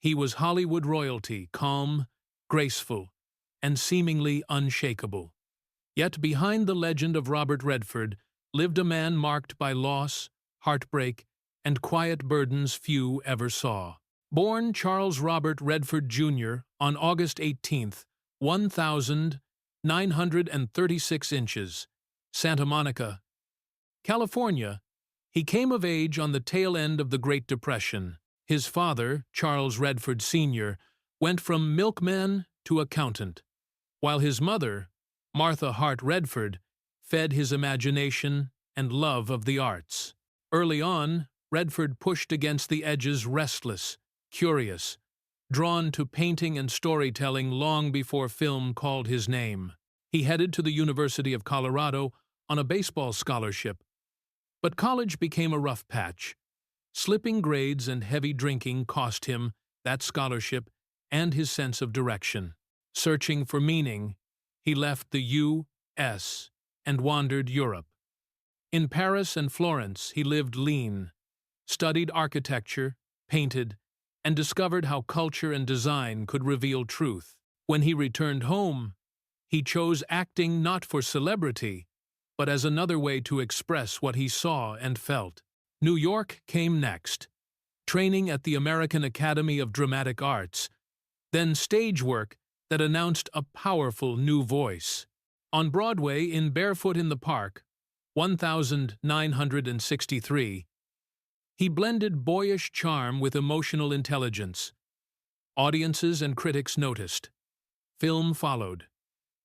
He was Hollywood royalty, calm, graceful, and seemingly unshakable. Yet behind the legend of Robert Redford lived a man marked by loss, heartbreak, and quiet burdens few ever saw. Born Charles Robert Redford Jr. on August 18, 1936 inches, Santa Monica, California, he came of age on the tail end of the Great Depression. His father, Charles Redford Sr., went from milkman to accountant, while his mother, Martha Hart Redford, fed his imagination and love of the arts. Early on, Redford pushed against the edges, restless, curious, drawn to painting and storytelling long before film called his name. He headed to the University of Colorado on a baseball scholarship, but college became a rough patch. Slipping grades and heavy drinking cost him that scholarship and his sense of direction. Searching for meaning, he left the U.S. and wandered Europe. In Paris and Florence, he lived lean, studied architecture, painted, and discovered how culture and design could reveal truth. When he returned home, he chose acting not for celebrity, but as another way to express what he saw and felt. New York came next, training at the American Academy of Dramatic Arts, then stage work that announced a powerful new voice. On Broadway in Barefoot in the Park, 1963, he blended boyish charm with emotional intelligence. Audiences and critics noticed. Film followed.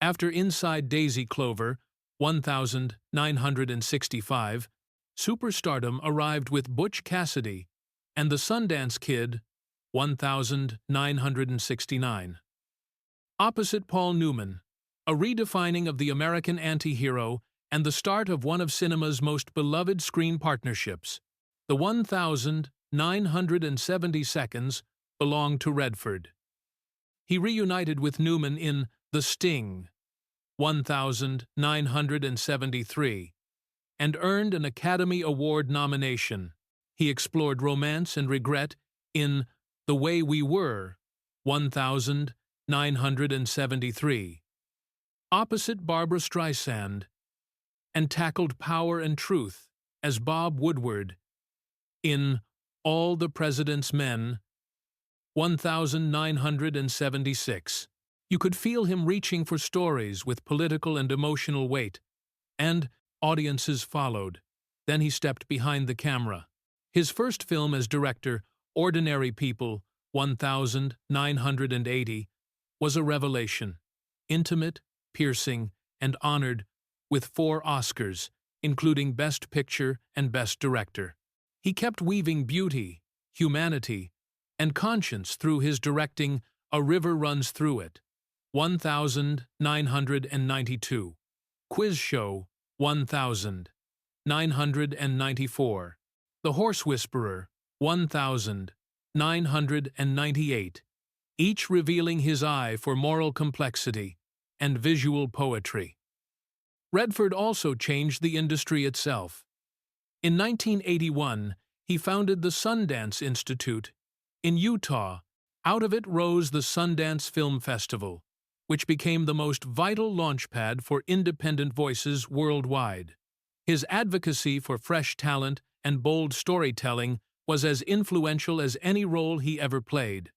After Inside Daisy Clover, 1965, superstardom arrived with Butch Cassidy and The Sundance Kid, 1969. Opposite Paul Newman, a redefining of the American anti-hero and the start of one of cinema's most beloved screen partnerships. The 1,970 seconds belonged to Redford. He reunited with Newman in The Sting, 1973, and earned an Academy Award nomination. He explored romance and regret in The Way We Were, 1973, opposite Barbra Streisand, and tackled power and truth as Bob Woodward in All the President's Men, 1976. You could feel him reaching for stories with political and emotional weight, and audiences followed. Then he stepped behind the camera. His first film as director, Ordinary People, 1980, was a revelation. Intimate, piercing, and honored with 4 Oscars, including Best Picture and Best Director. He kept weaving beauty, humanity, and conscience through his directing A River Runs Through It, 1992. Quiz Show, 1994. The Horse Whisperer, 1998. Each revealing his eye for moral complexity and visual poetry. Redford also changed the industry itself. In 1981, he founded the Sundance Institute in Utah. Out of it rose the Sundance Film Festival, which became the most vital launchpad for independent voices worldwide. His advocacy for fresh talent and bold storytelling was as influential as any role he ever played.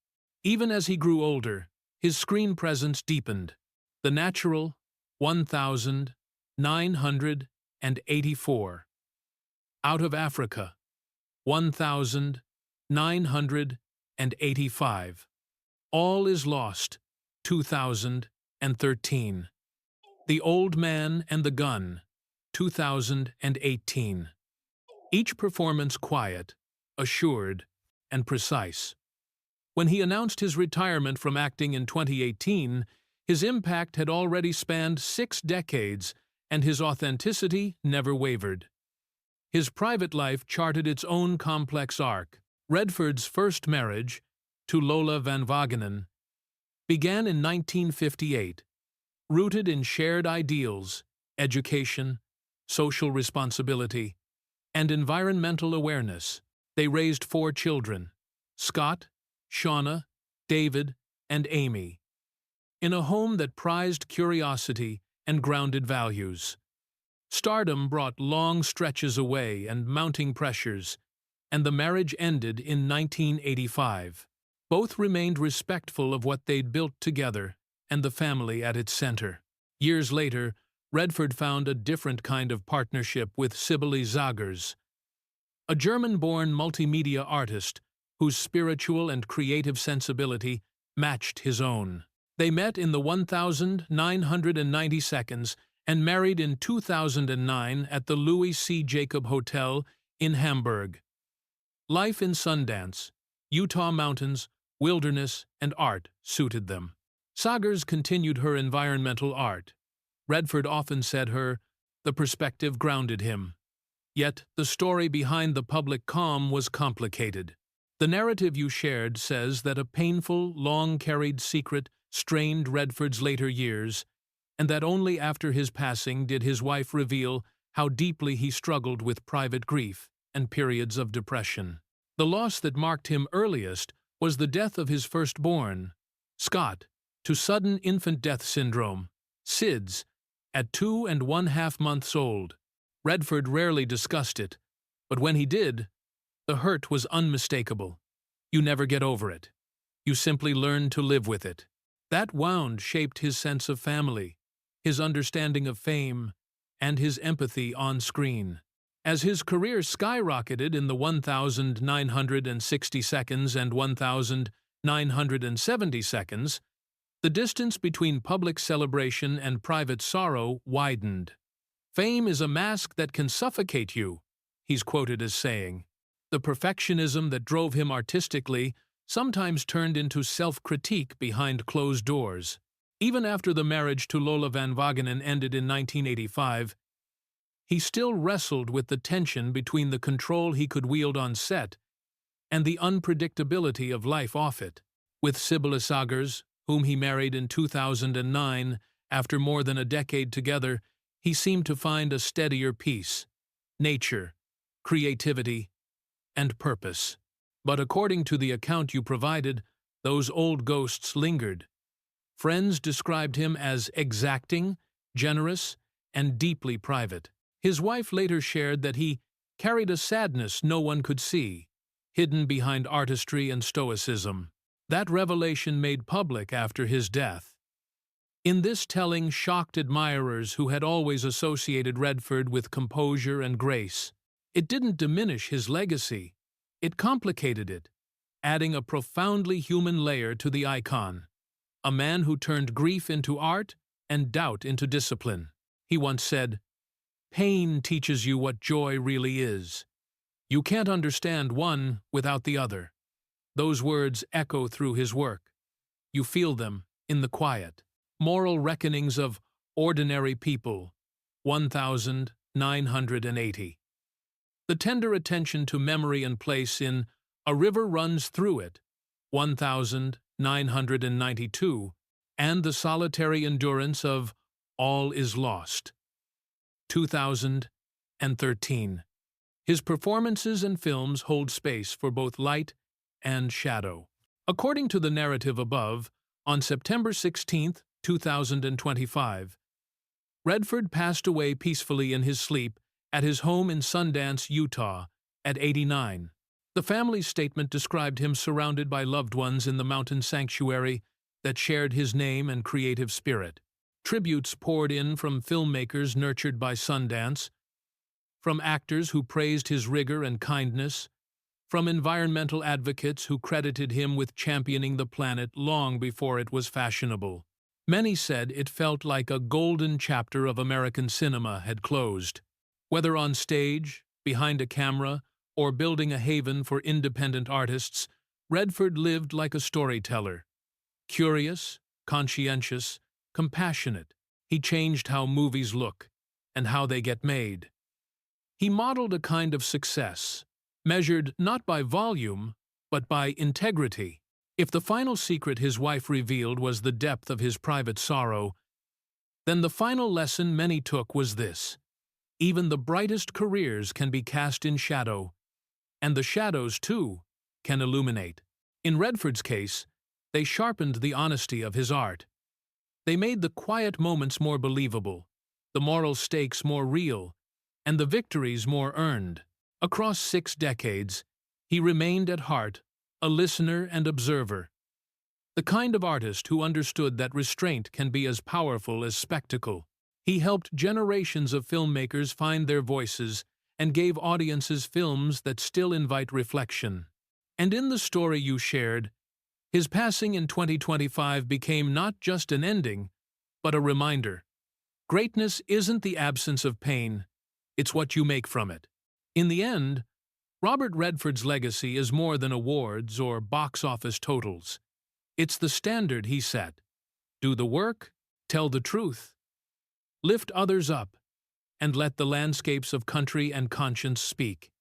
Even as he grew older, his screen presence deepened. The Natural, 1984. Out of Africa, 1985. All is Lost, 2013. The Old Man and the Gun, 2018. Each performance quiet, assured, and precise. When he announced his retirement from acting in 2018, his impact had already spanned 6 decades, and his authenticity never wavered. His private life charted its own complex arc. Redford's first marriage, to Lola Van Wagenen, began in 1958, rooted in shared ideals, education, social responsibility, and environmental awareness. They raised 4 children: Scott, Shauna, David, and Amy, in a home that prized curiosity and grounded values. Stardom brought long stretches away and mounting pressures, and the marriage ended in 1985. Both remained respectful of what they'd built together and the family at its center. Years later, Redford found a different kind of partnership with Sibylle Zagers, a German-born multimedia artist whose spiritual and creative sensibility matched his own. They met in the 1990 seconds and married in 2009 at the Louis C. Jacob Hotel in Hamburg. Life in Sundance, Utah mountains, wilderness, and art suited them. Zagers continued her environmental art. Redford often said the perspective grounded him. Yet the story behind the public calm was complicated. The narrative you shared says that a painful, long-carried secret strained Redford's later years, and that only after his passing did his wife reveal how deeply he struggled with private grief and periods of depression. The loss that marked him earliest was the death of his firstborn, Scott, to sudden infant death syndrome, SIDS, at 2½ months old. Redford rarely discussed it, but when he did, the hurt was unmistakable. You never get over it. You simply learn to live with it. That wound shaped his sense of family, his understanding of fame, and his empathy on screen. As his career skyrocketed in the 1960 seconds and 1970 seconds, the distance between public celebration and private sorrow widened. "Fame is a mask that can suffocate you," he's quoted as saying. The perfectionism that drove him artistically sometimes turned into self-critique behind closed doors. Even after the marriage to Lola Van Wagenen ended in 1985, he still wrestled with the tension between the control he could wield on set and the unpredictability of life off it. With Sibylle Zagers, whom he married in 2009, after more than a decade together, he seemed to find a steadier peace, nature, creativity, and purpose. But according to the account you provided, those old ghosts lingered. Friends described him as exacting, generous, and deeply private. His wife later shared that he carried a sadness no one could see, hidden behind artistry and stoicism. That revelation made public after his death. In this telling shocked admirers who had always associated Redford with composure and grace. It didn't diminish his legacy. It complicated it, adding a profoundly human layer to the icon. A man who turned grief into art and doubt into discipline. He once said, "Pain teaches you what joy really is. You can't understand one without the other." Those words echo through his work. You feel them in the quiet. Moral Reckonings of Ordinary People, 1980. The tender attention to memory and place in A River Runs Through It, 1992, and the solitary endurance of All Is Lost, 2013. His performances and films hold space for both light and shadow. According to the narrative above, on September 16, 2025, Redford passed away peacefully in his sleep at his home in Sundance, Utah, at 89. The family's statement described him surrounded by loved ones in the mountain sanctuary that shared his name and creative spirit. Tributes poured in from filmmakers nurtured by Sundance, from actors who praised his rigor and kindness, from environmental advocates who credited him with championing the planet long before it was fashionable. Many said it felt like a golden chapter of American cinema had closed. Whether on stage, behind a camera, or building a haven for independent artists, Redford lived like a storyteller. Curious, conscientious, compassionate, he changed how movies look and how they get made. He modeled a kind of success, measured not by volume, but by integrity. If the final secret his wife revealed was the depth of his private sorrow, then the final lesson many took was this: even the brightest careers can be cast in shadow, and the shadows, too, can illuminate. In Redford's case, They sharpened the honesty of his art. They made the quiet moments more believable, the moral stakes more real, and the victories more earned. Across 6 decades, he remained at heart a listener and observer, the kind of artist who understood that restraint can be as powerful as spectacle. He helped generations of filmmakers find their voices and gave audiences films that still invite reflection. And in the story you shared, his passing in 2025 became not just an ending, but a reminder. Greatness isn't the absence of pain, it's what you make from it. In the end, Robert Redford's legacy is more than awards or box office totals. It's the standard he set. Do the work, tell the truth, lift others up, and let the landscapes of country and conscience speak.